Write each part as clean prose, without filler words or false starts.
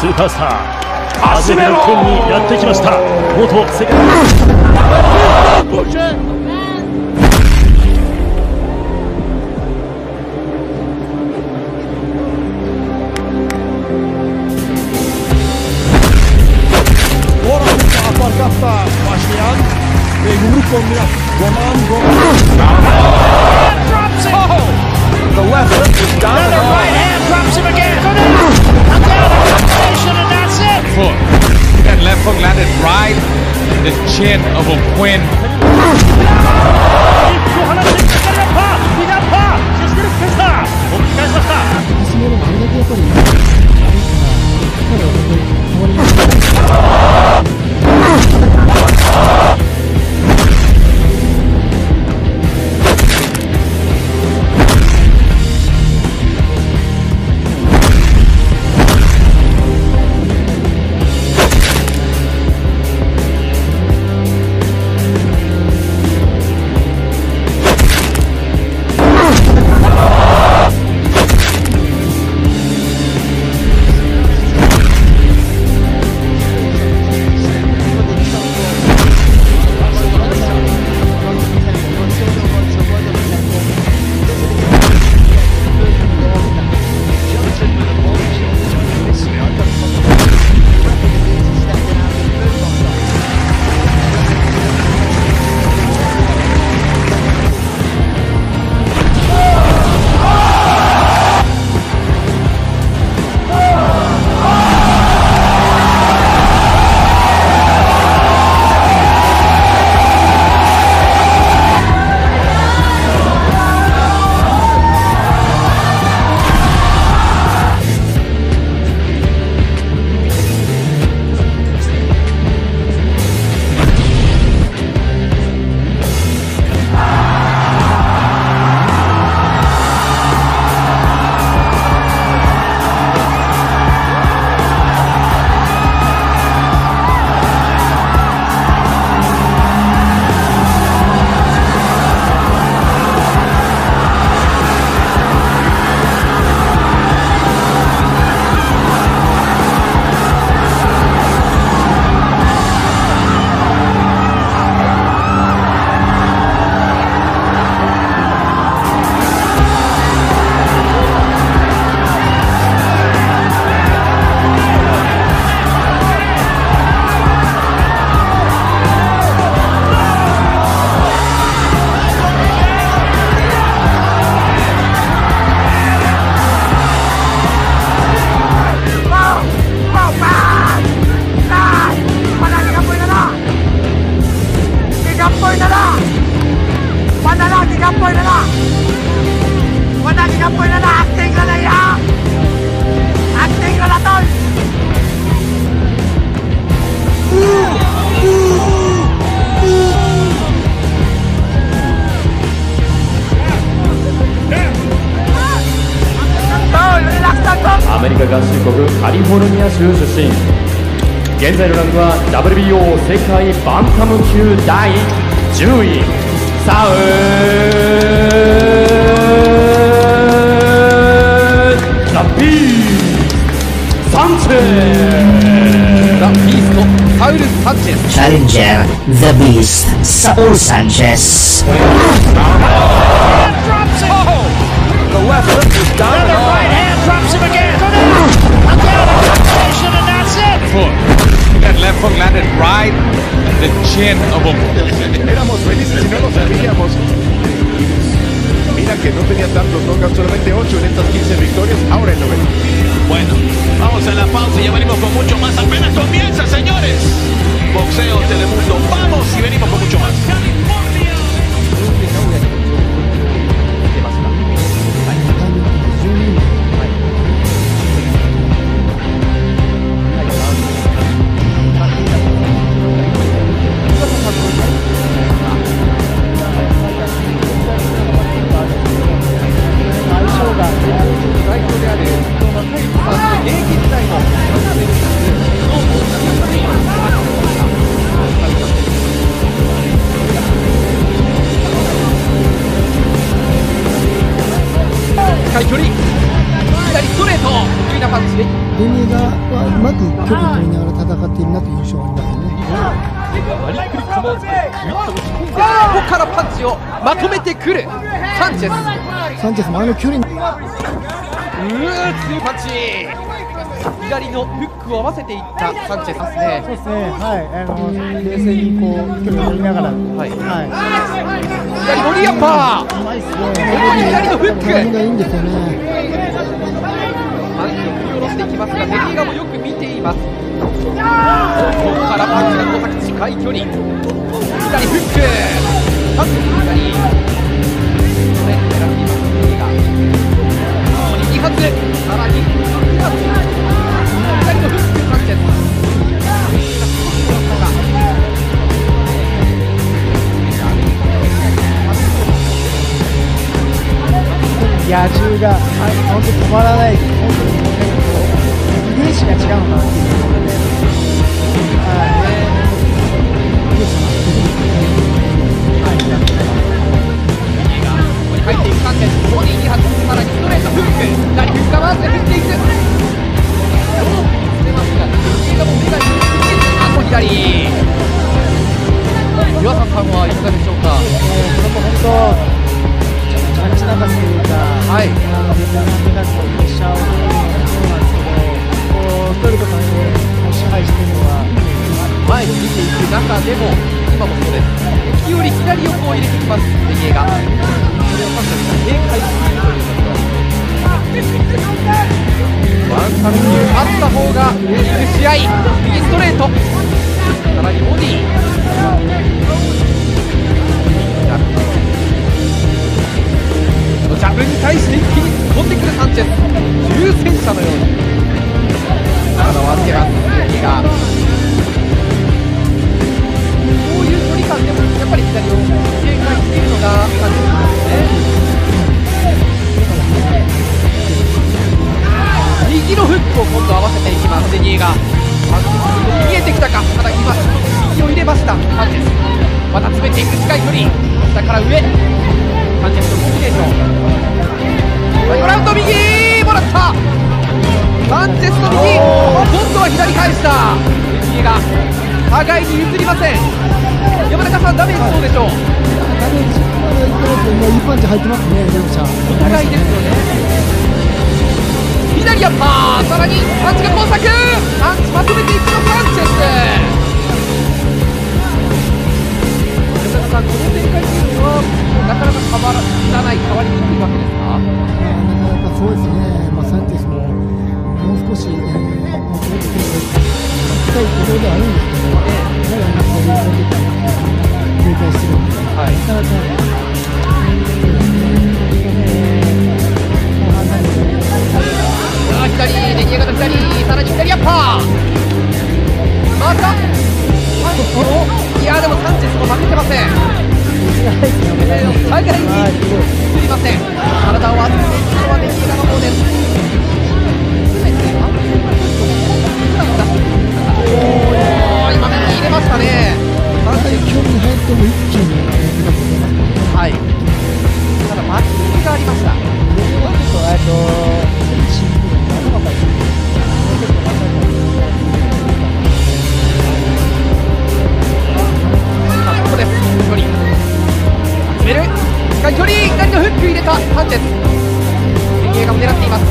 スーパースター初めの県にやってきました。元世界The left hook is down. Another right hand drops him again. Go down. I'm down on the station, and that's it. Foot. That left hook landed right in the chin of O'Quinn.アメリカ合衆国カリフォルニア州出身。現在のランクは WBO 世界バンタム級第10位サウラピーサンチェスラ・ビーストサウル・サンチェス Challenger, The Beast, Saul Sanchez. The left hook is down. Another right hand drops him again. Go down. I'm down on the station, and that's it. Foot. That left hook landed right in the chin of O'Quinn. Éramos felices y no lo sabíamos. Mira que no tenía tantos knockouts, solamente 8 en estas 15 victorias, ahora en 9. Bueno, vamos a la pausa y ya venimos con mucho más. Apenas comienza, señores. Boxeo Telemundo. Vamos y venimos con mucho más. なパンチでデニエガはうまく距離を取りながら戦っているなという印象がありますね。マリクリックもグイッと押し込んで、ここからパンチをまとめてくるサンチェス。サンチェスもあの距離に強いパンチ、左のフックを合わせていったサンチェスですね。そうですね、はい、冷静にこう距離を取りながら、はい、左ボディアッパー、うまいっすね。左のフック、みんないいんですよね。パンチを振り下ろしていきますが、デリガもよく見ています。ここからパンチが小崎近い距離、左フック、パンチ左、これ狙っていますデリガ。2発、さらに2発、左のフック、サンチェス。野獣が本当に止まらないです。本当に遺伝子が違うのかなっていうところで、入っていくサンチェス、ボディ2発、さらにストレートフック、左フックが回って振っていく。ロープに詰めますが、右がもう目が振っていく。あと左。岩佐さんはいかがでしょうか。本当立ち流すというか、はい、ベテランでなくプレッシャーをかけるようなんですけど、こうストレートから支配しているのは前に見ていく中でも、今もそうです。時折左横を入れてきます、デニエが。それをパンチが警戒しているということ。ワンサム級あった方がいく試合。右ストレート、さらにボディ。ジャブに対して一気に突っ込んでくるサンチェス、重戦車のように体を預けます。デニエがこういう距離感でもやっぱり左を警戒しているのがサンチェスですね。右のフックを今度合わせていきます、デニエが。サンチェス見えてきたか、ただ今右を入れました。サンチェスまた詰めていく、近い距離、下から上、サンチェスのコンビネーション、サイドラウンド右もらった。サンチェスの右、今度は左返した。デニエが互いに譲りません。山中さん、ダメージどうでしょう。ダメージいいパンチ入ってますね、両者お互いですよね。左アッパー、さらにパンチが交錯、パンチまとめていくのサンチェス。山中さん、この展開というのはなかなか変わらない、変わりにくいわけですか。なかなかそうですね、サンチェスももう少し、もっと深いところではあるんですけど、やはりそういうコンディションを警戒してるんで、なかなか左、デニエガの左、さらに左アッパー、またいやでもサンチェスも負けてません。互いに譲りません。体を預けていくのはデニエガの方です。今右入れましたね。距離に入っても一気にはい、ただ巻き込みがありました。ここです。距離集める、近い距離、左のフック入れたサンチェス、デニエガも狙っています。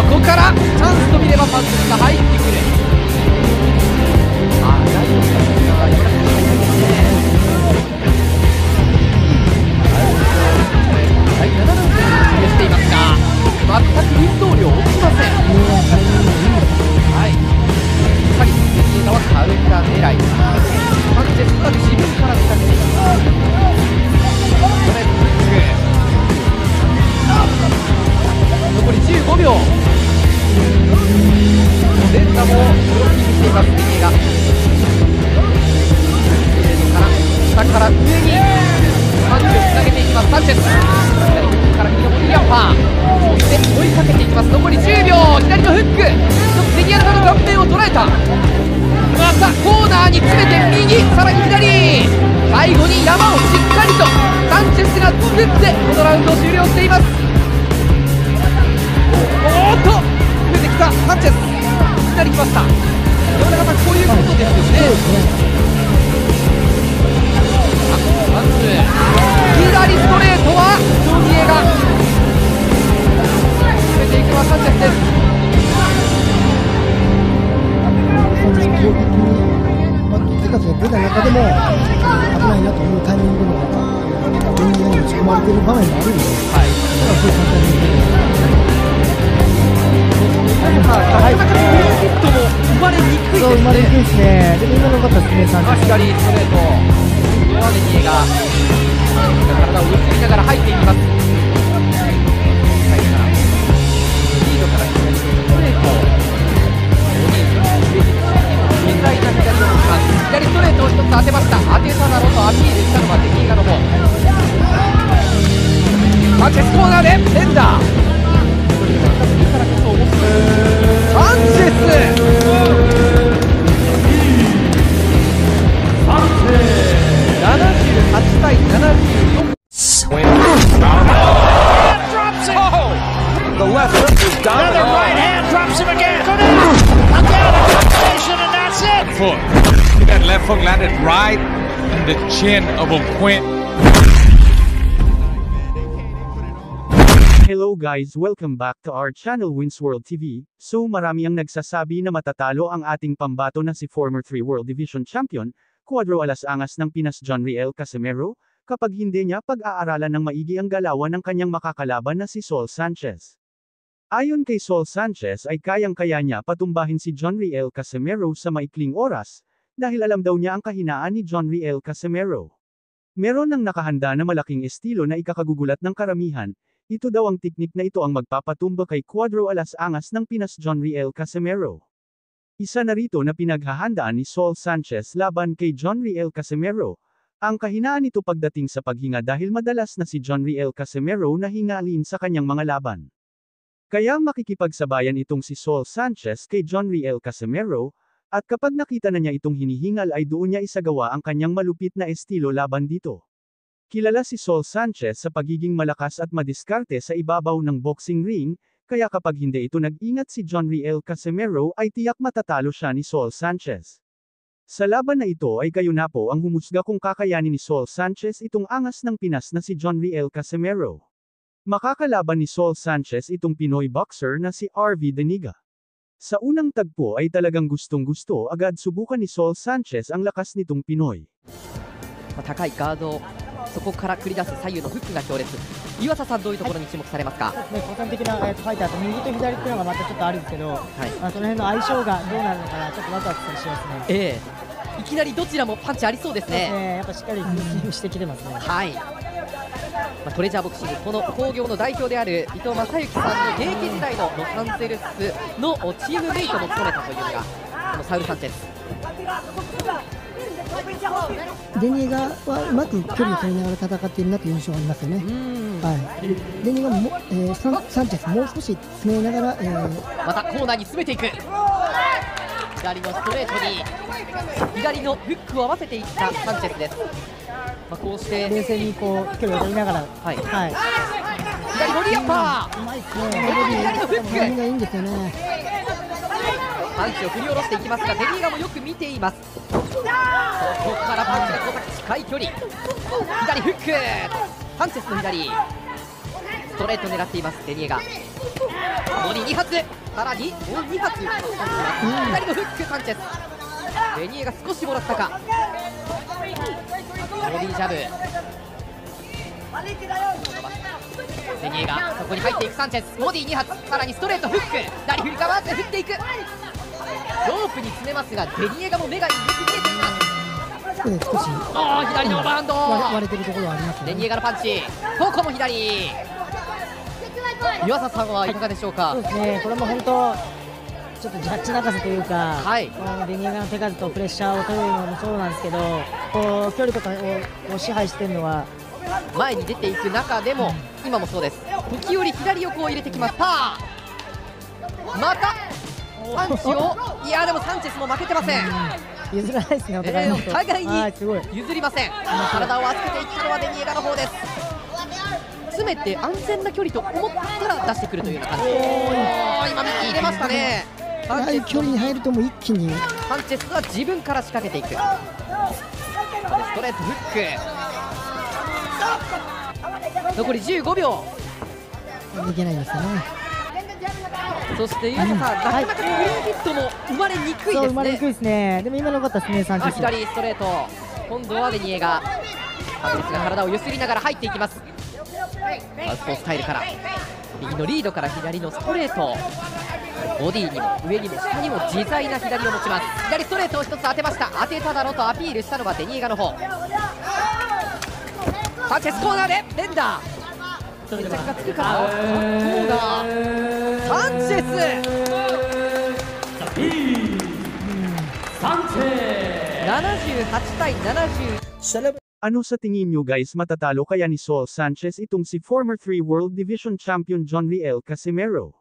ここからチャンスと見ればパンチェスが入ってくる。左のフックが今だけ入ってますね。第7ラウンドに突入していますが、全く運動量落ちません。はい、しっかりデニエガはカウンター狙い、サンチェスは自分から仕掛けています。これフック、残り15秒、連打もブロッキングしています。デニエガから下から上にパンチをつなげていきます。サンチェス左フックから右のボディアッパー、そして追いかけていきます。残り10秒、左のフック、デニエガの顔面を捉えた。またコーナーに詰めて右、さらに左、最後に山をしっかりとサンチェススが作ってこのラウンドを終了しています。おーっと増えてきたサンチェス、いきなり来ました。山中さん、こういうことですよね。まず左ストレートはドニエが決めていくのはサンチェスです。手数が出た中でも危ないなというタイミングのドニエに打ち込まれている場面もあるので、そういう簡単にヒットも生まれにくいですね。生まれにくいですね。でも今の良かったですね、サンチェス。左ストレート、デニエが体を寄せながら入っていきます。リードから左ストレート、現在な左の左ストレートを一つ当てました。当てただろうとアピールしたのはデニエガの方。サンチェスコーナーでレンダー、サンチェス78対74。The left hook is down. Another right hand drops him again. Go down. Up down. A combination, and that's it. Foot. That left hook landed right in the chin of O'Quinn. Hello guys, welcome back to our channel Winsworld TV. So marami ang nagsasabi na matatalo ang ating pambato na si former 3 World Division Champion, Cuadro Alas Angas ng Pinas John Riel Casimero, kapag hindi niya pag-aaralan ng maigi ang galawan ng kanyang makakalaban na si Saul Sanchez. Ayon kay Saul Sanchez ay kayang-kaya niya patumbahin si John Riel Casimero sa maikling oras, dahil alam daw niya ang kahinaan ni John Riel Casimero. Meron ng nakahanda na malaking estilo na ikakagugulat ng karamihan. Ito daw ang teknik na ito ang magpapatumba kay Cuadro Alas Angas ng Pinas John Riel Casimero. Isa na rito na pinaghahandaan ni Saul Sanchez laban kay John Riel Casimero. Ang kahinaan nito pagdating sa paghinga dahil madalas na si John Riel Casimero na hingalin sa kanyang mga laban. Kaya makikipagsabayan itong si Saul Sanchez kay John Riel Casimero, at kapag nakita na niya itong hinihingal ay doon niya isagawa ang kanyang malupit na estilo laban dito. Kilala si Saul Sanchez sa pagiging malakas at madiskarte sa ibabaw ng boxing ring, kaya kapag hindi ito nag-ingat si John Riel Casimero ay tiyak matatalo siya ni Saul Sanchez. Sa laban na ito ay kayo na po ang humusga kung kakayanin ni Saul Sanchez itong angas ng Pinas na si John Riel Casimero. Makakalaban ni Saul Sanchez itong Pinoy boxer na si RV Deniga. Sa unang tagpo ay talagang gustong-gusto agad subukan ni Saul Sanchez ang lakas nitong Pinoy. 高いガード、そこから繰り出す左右のフックが強烈。岩佐さん、どういうところに注目されますか？そうですね、個人的なファイターと右と左っていうのがまたちょっとあるんですけど、その辺の相性がどうなるのかな、ちょっとワクワクしますね。いきなりどちらもパンチありそうですね。やっぱしっかりスイングしてきてますね。はい。トレジャーボクシング、この興行の代表である伊藤正幸さんの現役時代のロサンゼルスのチームメイトも務めたというのがこのサウル・サンチェス。デニエガはうまく距離を取りながら戦っているなという印象がありますよね。デニエガも、サンチェスもう少し詰めながら、またコーナーに詰めていく。左のストレートに左のフックを合わせていったサンチェスです。こうして冷静にこう距離を取りながら、左ボディアッパー、うまいですね。左のフックがいいんですよね。パンチを振り下ろしていきますが、デニエガもよく見ています。ここからパンチが交錯、近い距離、左フック、サンチェスの左ストレート狙っています。デニエガボディ2発、さらにもう2発、左のフック、サンチェス。デニエガ少しもらったか。ボディジャブ、デニエガそこに入っていくサンチェス、ボディ2発、さらにストレートフック、左振りかわって振っていく。ロープに詰めますが、デニエガも目がよく見えています。少し左のオーバーハンド割れてるところはありますね。デニエガのパンチ、ここも左。岩佐さんはいかがでしょうか？そうですね、これも本当ちょっとジャッジ泣かせというか、デニエガの手数とプレッシャーを取るのもそうなんですけど、こう距離とかを支配しているのは前に出ていく中でも、今もそうです。時折左横を入れてきます。パー、またパンチを、いやでもサンチェスも負けてません。譲らないですね、お互いに譲りません。体を預けていったのはデニエガの方です。詰めて安全な距離と思ったら出してくるというような感じ。今右入れましたね。長い距離に入るともう一気にサンチェスは自分から仕掛けていく。ストレートフック。残り15秒。いけないですよね。そしてユーザさん、なかなかクリーンヒットも生まれにくいですね。そう生まれにくいですね。でも今の良かったですね。サンチェス。左ストレート。今度はデニエがファブリスが体をゆすりながら入っていきます。サウスポースタイルから右のリードから左のストレート。ボディにも上にも下にも自在な左を持ちます。左ストレートを1つ当てました。当てただろうとアピールしたのがデニエガの方。サンチェスコーナーで連打。決着がつくかな。どうだ。サンチェス。78対70。Ano sa tingin nyo guys, matatalo kaya ni Saul Sanchez itong si former 3 World Division Champion Jonriel Casimero?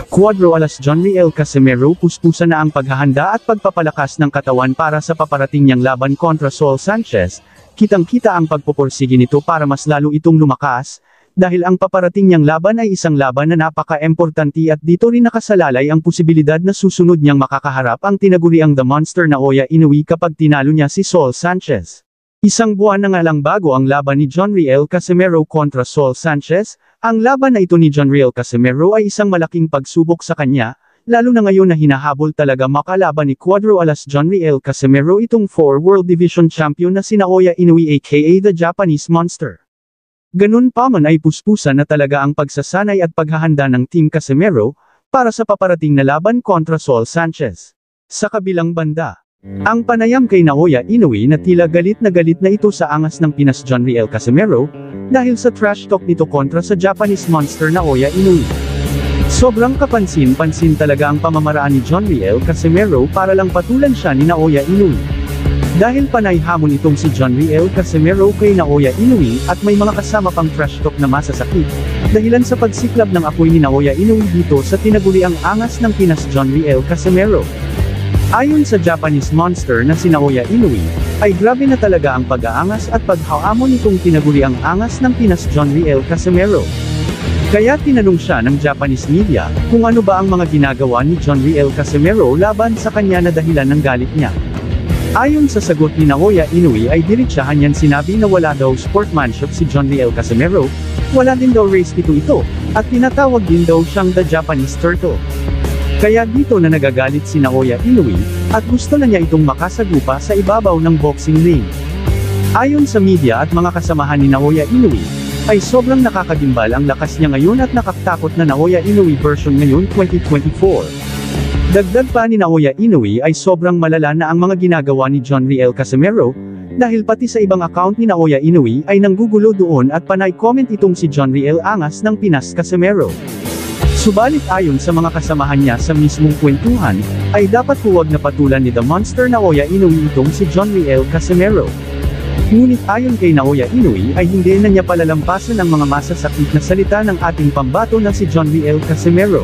Cuadro alas Jonriel Casimero puspusan na ang paghahanda at pagpapalakas ng katawan para sa paparating niyang laban kontra Saul Sanchez. Kitang-kita ang pagpupursige nito para mas lalo itong lumakas, dahil ang paparating niyang laban ay isang laban na napaka-importante at dito rin nakasalalay ang posibilidad na susunod niyang makakaharap ang tinaguriang The Monster Naoya Inoue kapag tinalo niya si Saul Sanchez. Isang buwan na nga lang bago ang laban ni Jonriel Casimero kontra Saul Sanchez, ang laban na ito ni Jonriel Casimero ay isang malaking pagsubok sa kanya, lalo na ngayon na hinahabol talaga makalaban ni Cuadro alas Jonriel Casimero itong 4 World Division Champion na si Naoya Inoue aka The Japanese Monster. Ganun pa man ay puspusan na talaga ang pagsasanay at paghahanda ng Team Casimero, para sa paparating na laban kontra Saul Sanchez. Sa kabilang banda, ang panayam kay Naoya Inoue na tila galit na ito sa angas ng Pinas Jonriel Casimero, dahil sa trash talk nito kontra sa Japanese Monster Naoya Inoue. Sobrang kapansin-pansin talaga ang pamamaraan ni Jonriel Casimero para lang patulan siya ni Naoya Inoue. Dahil panay hamon itong si Jonriel Casimero kay Naoya Inoue at may mga kasama pang trash talk na masasakit, dahilan sa pagsiklab ng apoy ni Naoya Inoue dito sa tinaguriang angas ng Pinas Jonriel Casimero. Ayon sa Japanese Monster na si Naoya Inoue, ay grabe na talaga ang pag-aangas at paghahamon nitong tinaguriang angas ng Pinas Jonriel Casimero. Kaya tinanong siya ng Japanese media, kung ano ba ang mga ginagawa ni Jonriel Casimero laban sa kanya na dahilan ng galit niya. Ayon sa sagot ni Naoya Inoue ay diretsahan niyan sinabi na wala daw sportsmanship si Jonriel Casimero, wala din daw race ito, at tinatawag din daw siyang The Japanese Turtle. Kaya dito na nagagalit si Naoya Inoue, at gusto na niya itong makasagupa sa ibabaw ng boxing ring. Ayon sa media at mga kasamahan ni Naoya Inoue, ay sobrang nakakagimbal ang lakas niya ngayon at nakakatakot na Naoya Inoue version ngayon 2024. Dagdag pa ni Naoya Inoue ay sobrang malala na ang mga ginagawa ni Jonriel Casimero, dahil pati sa ibang account ni Naoya Inoue ay nanggugulo doon at panay comment itong si Jonriel angas ng Pinas Casimero. Subalit ayon sa mga kasamahan niya sa mismong kwentuhan, ay dapat huwag na patulan ni The Monster Naoya Inoue itong si Jonriel Casimero. Ngunit ayon kay Naoya Inoue ay hindi na niya palalampasan ang mga masasakit na salita ng ating pambato na si Jonriel Casimero.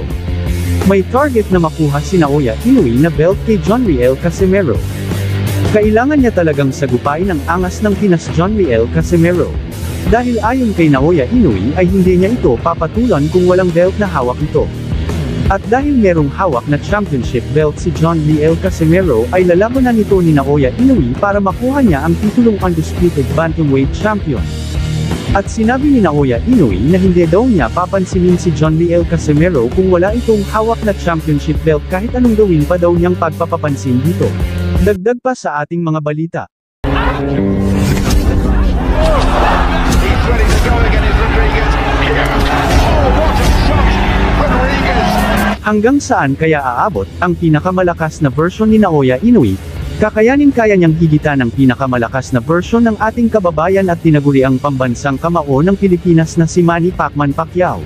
May target na makuha si Naoya Inoue na belt kay Jonriel Casimero. Kailangan niya talagang sagupain ang angas ng Pinas Jonriel Casimero. Dahil ayon kay Naoya Inoue ay hindi niya ito papatulan kung walang belt na hawak ito. At dahil merong hawak na championship belt si Jonriel Casimero ay lalabanan nito ni Naoya Inoue para makuha niya ang titulong undisputed bantamweight champion. At sinabi ni Naoya Inoue na hindi daw niya papansinin si Jonriel Casimero kung wala itong hawak na championship belt kahit anong gawin pa daw niyang pagpapapansin dito. Dagdag pa sa ating mga balita. Hanggang saan kaya aabot ang pinakamalakas na version ni Naoya Inoue? Kakayanin kaya niyang higitan ang pinakamalakas na version ng ating kababayan at tinaguriang pambansang kamao ng Pilipinas na si Manny Pacquiao.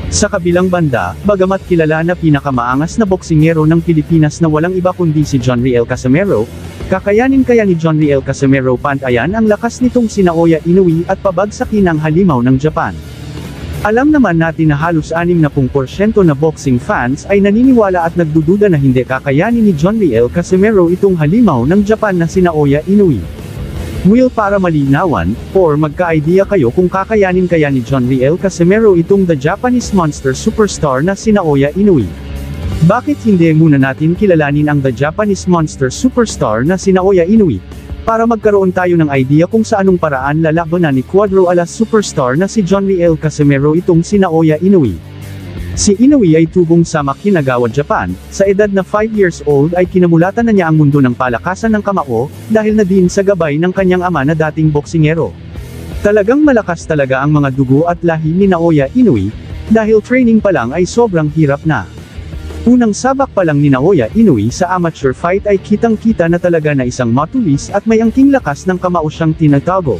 Sa kabilang banda, bagamat kilala na pinakamaangas na boksingero ng Pilipinas na walang iba kundi si Jonriel Casimero, kakayanin kaya ni Jonriel Casimero pantayan ang lakas nitong si Naoya Inoue at pabagsakin ang halimaw ng Japan? Alam naman natin na halos 60% na boxing fans ay naniniwala at nagdududa na hindi kakayanin ni Jonriel Casimero itong halimaw ng Japan na si Naoya Inoue. Will para malinawan, or magka-idea kayo kung kakayanin kaya ni Jonriel Casimero itong the Japanese monster superstar na si Naoya Inoue. Bakit hindi muna natin kilalanin ang the Japanese monster superstar na si Naoya Inoue? Para magkaroon tayo ng idea kung sa anong paraan lalabanan ni Quadro Alas superstar na si Jonriel Casimero itong si Naoya Inoue. Si Inoue ay tubong sa Makinagawa, Japan. Sa edad na 5 years old ay kinamulatan na niya ang mundo ng palakasan ng kamao, dahil na din sa gabay ng kanyang ama na dating boksingero. Talagang malakas talaga ang mga dugo at lahi ni Naoya Inoue, dahil training pa lang ay sobrang hirap na. Unang sabak pa lang ni Naoya Inoue sa amateur fight ay kitang-kita na talaga na isang matulis at may angking lakas ng kamao siyang tinatago.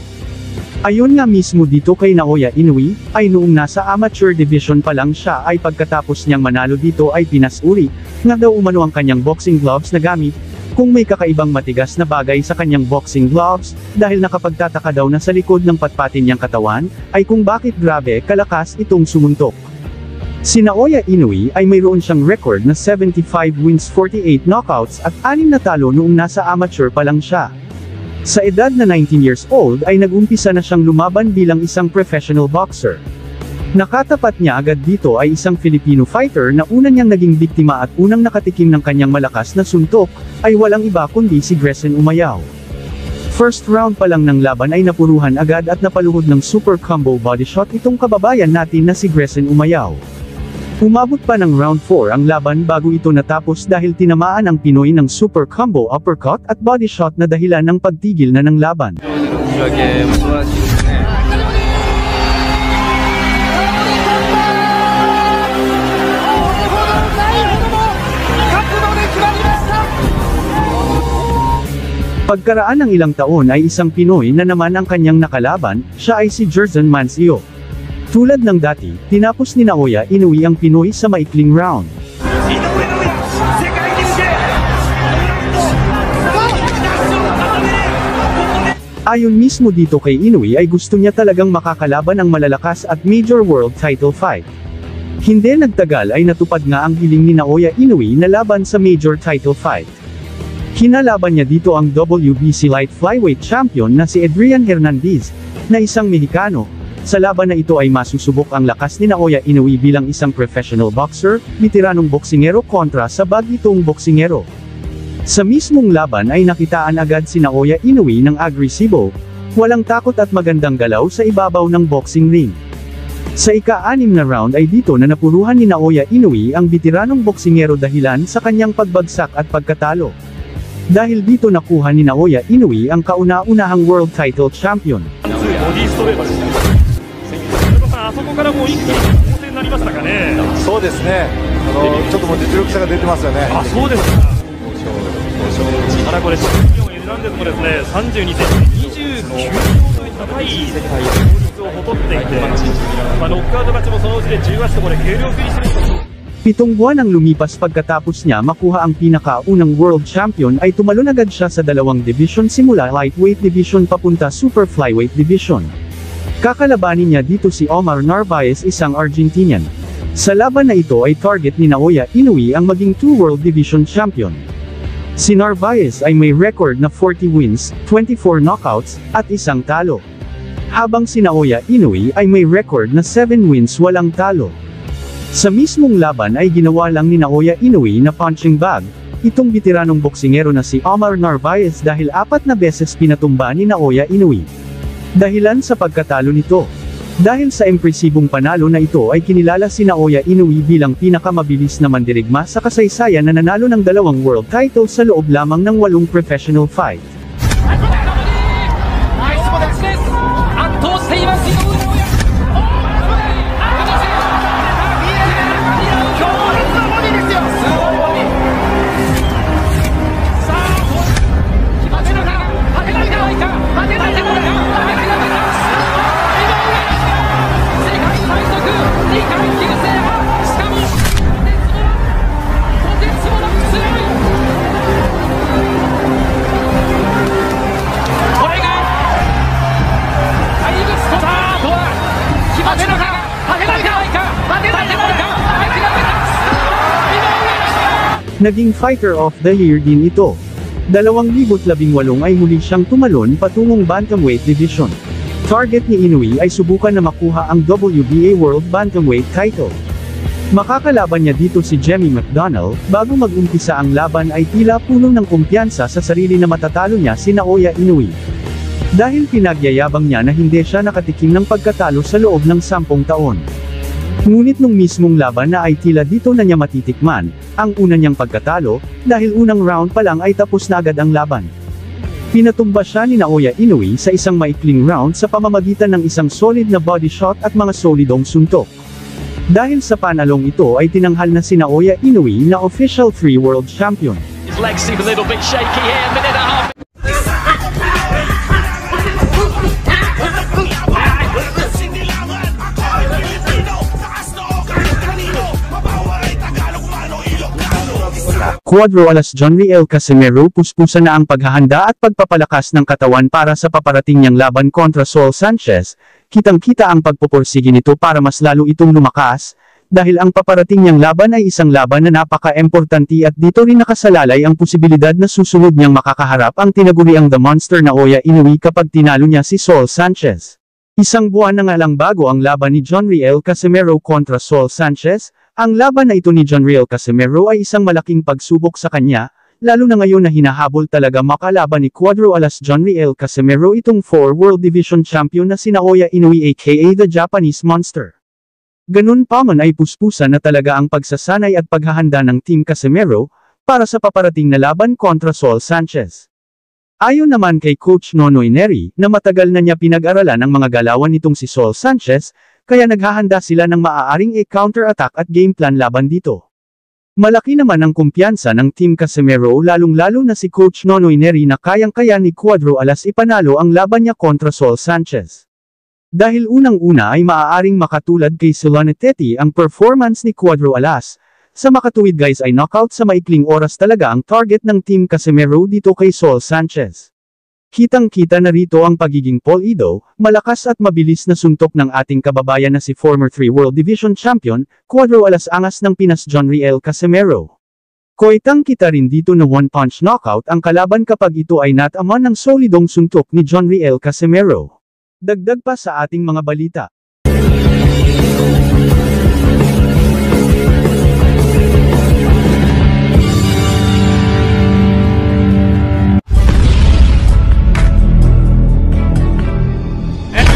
Ayon nga mismo dito kay Naoya Inoue, ay noong nasa amateur division pa lang siya ay pagkatapos niyang manalo dito ay pinasuri, nga daw umano ang kanyang boxing gloves na gamit, kung may kakaibang matigas na bagay sa kanyang boxing gloves, dahil nakapagtataka daw na sa likod ng patpatin niyang katawan, ay kung bakit grabe kalakas itong sumuntok. Si Naoya Inoue ay mayroon siyang record na 75 wins 48 knockouts at 6 na talo noong nasa amateur pa lang siya. Sa edad na 19 years old ay nag-umpisa na siyang lumaban bilang isang professional boxer. Nakatapat niya agad dito ay isang Filipino fighter na una niyang naging biktima at unang nakatikim ng kanyang malakas na suntok, ay walang iba kundi si Grayson Umayao. First round pa lang ng laban ay napuruhan agad at napaluhod ng super combo body shot itong kababayan natin na si Grayson Umayao. Umabot pa ng round 4 ang laban bago ito natapos dahil tinamaan ang Pinoy ng super combo uppercut at body shot na dahilan ng pagtigil na ng laban. Pagkaraan ng ilang taon ay isang Pinoy na naman ang kanyang nakalaban, siya ay si Jerson Mancio. Tulad ng dati, tinapos ni Naoya Inoue ang Pinoy sa maikling round. Ayon mismo dito kay Inoue ay gusto niya talagang makakalaban ang malalakas at major world title fight. Hindi nagtagal ay natupad nga ang hiling ni Naoya Inoue na laban sa major title fight. Kinalaban niya dito ang WBC light flyweight champion na si Adrian Hernandez, na isang Mexicano. Sa laban na ito ay masusubok ang lakas ni Naoya Inoue bilang isang professional boxer, veteranong boksingero kontra sa bagitong boksingero. Sa mismong laban ay nakitaan agad si Naoya Inoue ng agresibo, walang takot at magandang galaw sa ibabaw ng boxing ring. Sa ika-6 na round ay dito na napuruhan ni Naoya Inoue ang veteranong boksingero dahilan sa kanyang pagbagsak at pagkatalo. Dahil dito nakuha ni Naoya Inoue ang kauna-unahang world title champion. あそこからもう一気に構成になりましたかね。そうですね。ちょっともう実力差が出てますよね。あ、そうですか。ただこれチャンピオンエルナンデスもですね、32センチ、29秒という高い勝率を誇っていて、ノックアウト勝ちもそのうちで18とこれ軽量フィニッシュ。Pitong buwan ang lumipas pagkatapos niya makuha ang pinakaunang world champion ay tumalon agad siya sa dalawang division simula lightweight division papunta super flyweight division. Kakalabanin niya dito si Omar Narvaez, isang Argentinian. Sa laban na ito ay target ni Naoya Inoue ang maging 2 world division champion. Si Narvaez ay may record na 40 wins, 24 knockouts, at 1 talo. Habang si Naoya Inoue ay may record na 7 wins walang talo. Sa mismong laban ay ginawa lang ni Naoya Inoue na punching bag, itong veteranong boksingero na si Omar Narvaez dahil 4 na beses pinatumba ni Naoya Inoue. Dahilan sa pagkatalo nito. Dahil sa impresibong panalo na ito ay kinilala si Naoya Inoue bilang pinakamabilis na mandirigma sa kasaysayan na nanalo ng 2 world title sa loob lamang ng 8 professional fight. Naging Fighter of the Year din ito. 2018 ay muli siyang tumalon patungong Bantamweight Division. Target ni Inoue ay subukan na makuha ang WBA World Bantamweight title. Makakalaban niya dito si Jemmy McDonnell. Bago mag-umpisa ang laban ay tila puno ng kumpiyansa sa sarili na matatalo niya si Naoya Inoue. Dahil pinagyayabang niya na hindi siya nakatikim ng pagkatalo sa loob ng 10 taon. Ngunit nung mismong laban na ay tila dito na niya matitikman ang una niyang pagkatalo, dahil unang round pa lang ay tapos na agad ang laban. Pinatumba siya ni Naoya Inoue sa isang maikling round sa pamamagitan ng isang solid na body shot at mga solidong suntok. Dahil sa panalong ito ay tinanghal na si Naoya Inoue na official 3 world champion. His legs seem a little bit shaky here, minute and a half. Cuadro alas Jonriel Casimero puspusan na ang paghahanda at pagpapalakas ng katawan para sa paparating niyang laban kontra Saul Sanchez. Kitang-kita ang pagpupursige nito para mas lalo itong lumakas, dahil ang paparating niyang laban ay isang laban na napaka-importante at dito rin nakasalalay ang posibilidad na susunod niyang makakaharap ang tinaguriang The Monster Naoya Inoue kapag tinalo niya si Saul Sanchez. Isang buwan na nga lang bago ang laban ni Jonriel Casimero kontra Saul Sanchez. Ang laban na ito ni Jonriel Casimero ay isang malaking pagsubok sa kanya, lalo na ngayon na hinahabol talaga makalaban ni Cuadro alas Jonriel Casimero itong 4 World Division Champion na si Naoya Inoue aka the Japanese Monster. Ganun pa man ay puspusan na talaga ang pagsasanay at paghahanda ng Team Casimero para sa paparating na laban kontra Saul Sanchez. Ayon naman kay Coach Nonoy Neri na matagal na niya pinag-aralan ang mga galawan nitong si Saul Sanchez, kaya naghahanda sila ng maaaring counter-attack at game plan laban dito. Malaki naman ang kumpiyansa ng Team Casimero lalong-lalo na si Coach Nonoy Neri na kayang-kaya ni Cuadro alas ipanalo ang laban niya kontra Saul Sanchez. Dahil unang-una ay maaaring makatulad kay Soloneteti ang performance ni Cuadro alas, sa makatuwid guys ay knockout sa maikling oras talaga ang target ng Team Casimero dito kay Saul Sanchez. Kitang-kita na rito ang pagiging polido, malakas at mabilis na suntok ng ating kababayan na si former 3 World Division Champion, Cuadro alas angas ng Pinas Jonriel Casimero. Koitang-kita rin dito na one-punch knockout ang kalaban kapag ito ay nataman ng solidong suntok ni Jonriel Casimero. Dagdag pa sa ating mga balita.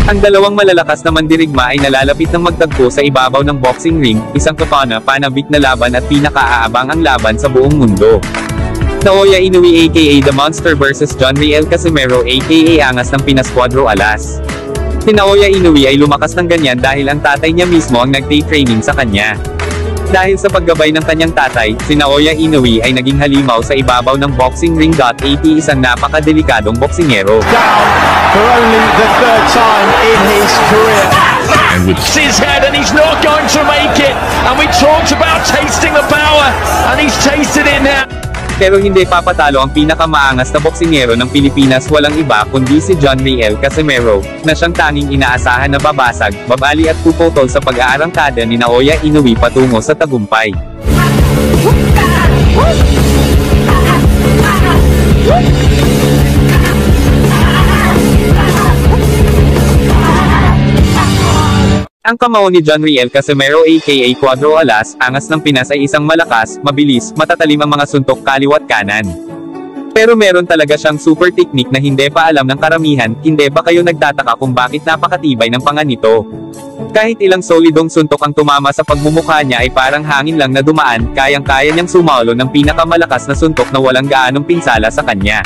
Ang dalawang malalakas na mandirigma ay nalalapit ng magtagpo sa ibabaw ng boxing ring, isang panabik na laban at pinakaaabang ang laban sa buong mundo. Naoya Inoue aka The Monster vs Jonriel Casimero aka Angas ng Pinas Cuadro alas. Si Naoya Inoue ay lumakas ng ganyan dahil ang tatay niya mismo ang nag-training sa kanya. Dahil sa paggabay ng kanyang tatay, si Naoya Inoue ay naging halimaw sa ibabaw ng boxing ring. Isang napakadelikadong boksingero. For only the 3rd time in his career. His head and he's not going to make it. And we talked about tasting the power and he's tasted it now. Pero hindi papatalo ang pinakamaangas na boksingero ng Pilipinas, walang iba kundi si Jonriel Casimero, na siyang tanging inaasahan na babasag, babali at puputol sa pag-aarangkada ni Naoya Inoue patungo sa tagumpay. Ang kamao ni Jonriel Casimero aka Cuadro alas, Angas ng Pinas ay isang malakas, mabilis, matatalim ang mga suntok kaliwat kanan. Pero meron talaga siyang super technique na hindi pa alam ng karamihan. Hindi ba kayo nagtataka kung bakit napakatibay ng panga nito? Kahit ilang solidong suntok ang tumama sa pagmumukha niya ay parang hangin lang na dumaan, kayang-kaya niyang sumalo ng pinakamalakas na suntok na walang gaanong pinsala sa kanya.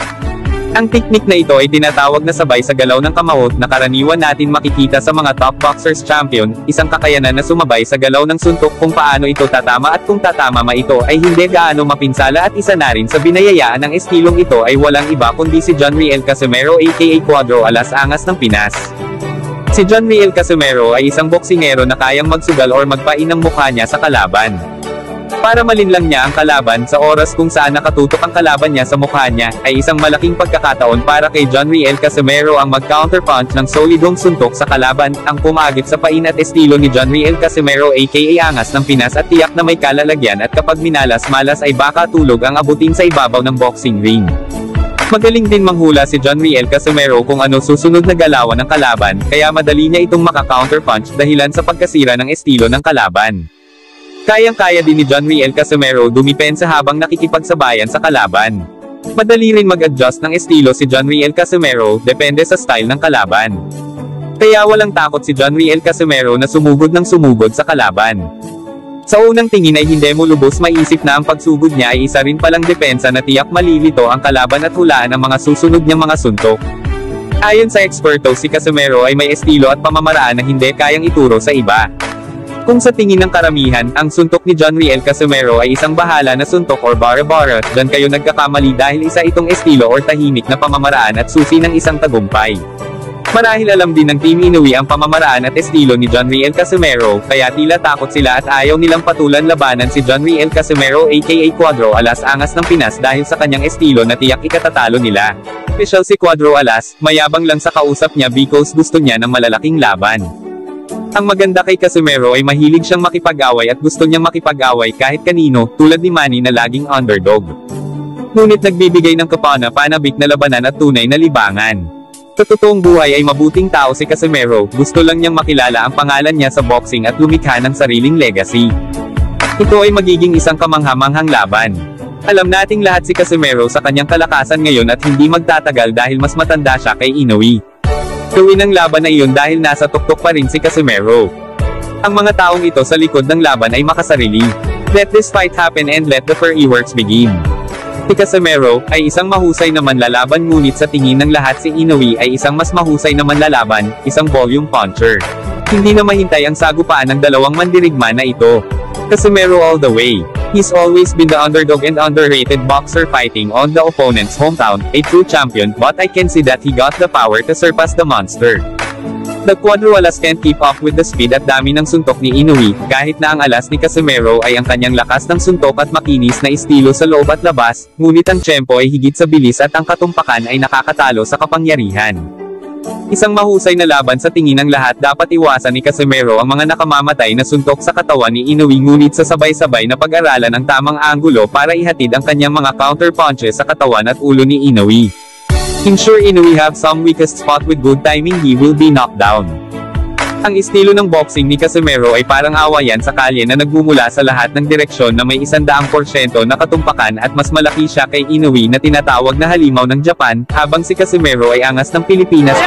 Ang teknik na ito ay tinatawag na sabay sa galaw ng kamao na karaniwan natin makikita sa mga top boxers champion, isang kakayanan na sumabay sa galaw ng suntok kung paano ito tatama at kung tatama ito ay hindi gaano mapinsala at isa na rin sa binayayaan ng estilong ito ay walang iba kundi si Jonriel Casimero aka Cuadro alas Angas ng Pinas. Si Jonriel Casimero ay isang boksingero na kayang magsugal or magpain ng mukha niya sa kalaban. Para malinlang niya ang kalaban sa oras kung saan nakatutok ang kalaban niya sa mukha niya, ay isang malaking pagkakataon para kay Jonriel Casimero ang mag-counterpunch ng solidong suntok sa kalaban, ang pumagit sa pain at estilo ni Jonriel Casimero aka Angas ng Pinas at tiyak na may kalalagyan at kapag minalas-malas ay baka tulog ang abutin sa ibabaw ng boxing ring. Magaling din manghula si John Riel Casimero kung ano susunod na galawan ng kalaban, kaya madali niya itong maka-counterpunch dahilan sa pagkasira ng estilo ng kalaban. Kayang-kaya din ni John Riel Casimero dumipensa habang nakikipagsabayan sa kalaban. Madali rin mag-adjust ng estilo si John Riel Casimero, depende sa style ng kalaban. Kaya walang takot si John Riel Casimero na sumugod ng sumugod sa kalaban. Sa unang tingin ay hindi mo lubos maisip na ang pagsugod niya ay isa rin palang depensa na tiyak malilito ang kalaban at hulaan ang mga susunod niyang mga suntok. Ayon sa eksperto, si Casimero ay may estilo at pamamaraan na hindi kayang ituro sa iba. Kung sa tingin ng karamihan, ang suntok ni John Riel Casimero ay isang bahala na suntok or bara-bara, dyan kayo nagkakamali dahil isa itong estilo or tahimik na pamamaraan at susi ng isang tagumpay. Marahil alam din ng Team Inoue ang pamamaraan at estilo ni John Riel Casimero, kaya tila takot sila at ayaw nilang patulan labanan si John Riel Casimero aka Cuadro Alas Angas ng Pinas dahil sa kanyang estilo na tiyak ikatatalo nila. Special si Cuadro Alas, mayabang lang sa kausap niya because gusto niya ng malalaking laban. Ang maganda kay Casimero ay mahilig siyang makipag-away at gusto niyang makipag-away kahit kanino, tulad ni Manny na laging underdog. Ngunit nagbibigay ng kapana-panabik na labanan at tunay na libangan. Sa totoong buhay ay mabuting tao si Casimero, gusto lang niyang makilala ang pangalan niya sa boxing at lumikha ng sariling legacy. Ito ay magiging isang kamangha-manghang laban. Alam nating lahat si Casimero sa kanyang kalakasan ngayon at hindi magtatagal dahil mas matanda siya kay Inoue. Gawin ang laban na iyon dahil nasa tuktok pa rin si Casimero. Ang mga taong ito sa likod ng laban ay makasarili. Let this fight happen and let the fireworks begin. Si Casimero ay isang mahusay na manlalaban ngunit sa tingin ng lahat si Inoue ay isang mas mahusay na manlalaban, isang volume puncher. Hindi na mahintay ang sagupaan ng dalawang mandirigma na ito. Casimero all the way. He's always been the underdog and underrated boxer fighting on the opponent's hometown, a true champion, but I can see that he got the power to surpass the monster. The Cuadro Alas can't keep up with the speed at dami ng suntok ni Inoue, kahit na ang alas ni Casimero ay ang kanyang lakas ng suntok at makinis na estilo sa loob at labas, ngunit ang tiyempo ay higit sa bilis at ang katumpakan ay nakakatalo sa kapangyarihan. Isang mahusay na laban sa tingin ng lahat. Dapat iwasan ni Casimero ang mga nakamamatay na suntok sa katawan ni Inoue ngunit sa sabay-sabay na pag-aralan ang tamang anggulo para ihatid ang kanyang mga counter punches sa katawan at ulo ni Inoue. Ensure Inoue have some weakest spot with good timing he will be knocked down. Ang estilo ng boxing ni Casimero ay parang awayan sa kalye na nagmumula sa lahat ng direksyon na may 100% na katumpakan at mas malaki siya kay Inoue na tinatawag na halimaw ng Japan, habang si Casimero ay angas ng Pilipinas.